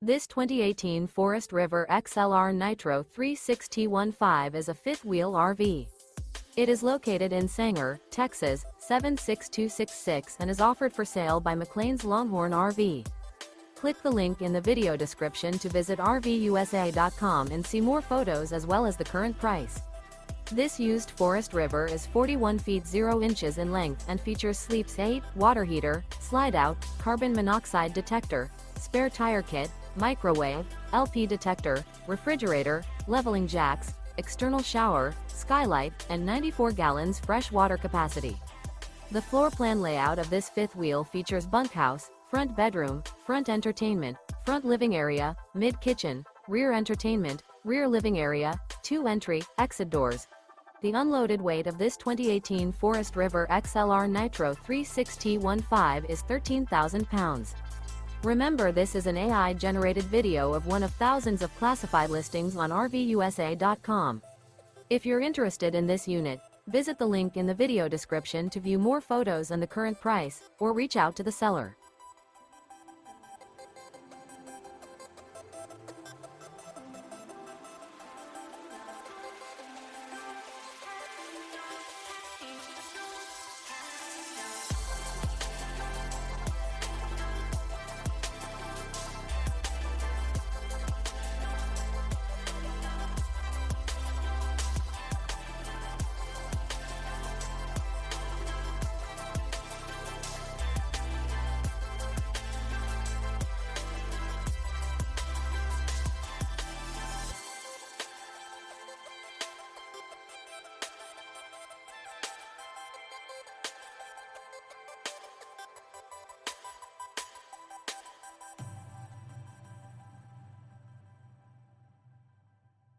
This 2018 Forest River XLR Nitro 36015 is a fifth-wheel RV. It is located in Sanger, Texas, 76266 and is offered for sale by McClain's Longhorn RV. Click the link in the video description to visit RVUSA.com and see more photos as well as the current price. This used Forest River is 41 feet 0 inches in length and features sleeps 8, water heater, slide-out, carbon monoxide detector, spare tire kit, microwave, LP detector, refrigerator, leveling jacks, external shower, skylight, and 94 gallons fresh water capacity. The floor plan layout of this fifth wheel features bunkhouse, front bedroom, front entertainment, front living area, mid-kitchen, rear entertainment, rear living area, 2 entry, exit doors. The unloaded weight of this 2018 Forest River XLR Nitro 36015 is 13,000 pounds. Remember, this is an AI-generated video of one of thousands of classified listings on RVUSA.com. If you're interested in this unit, visit the link in the video description to view more photos and the current price, or reach out to the seller.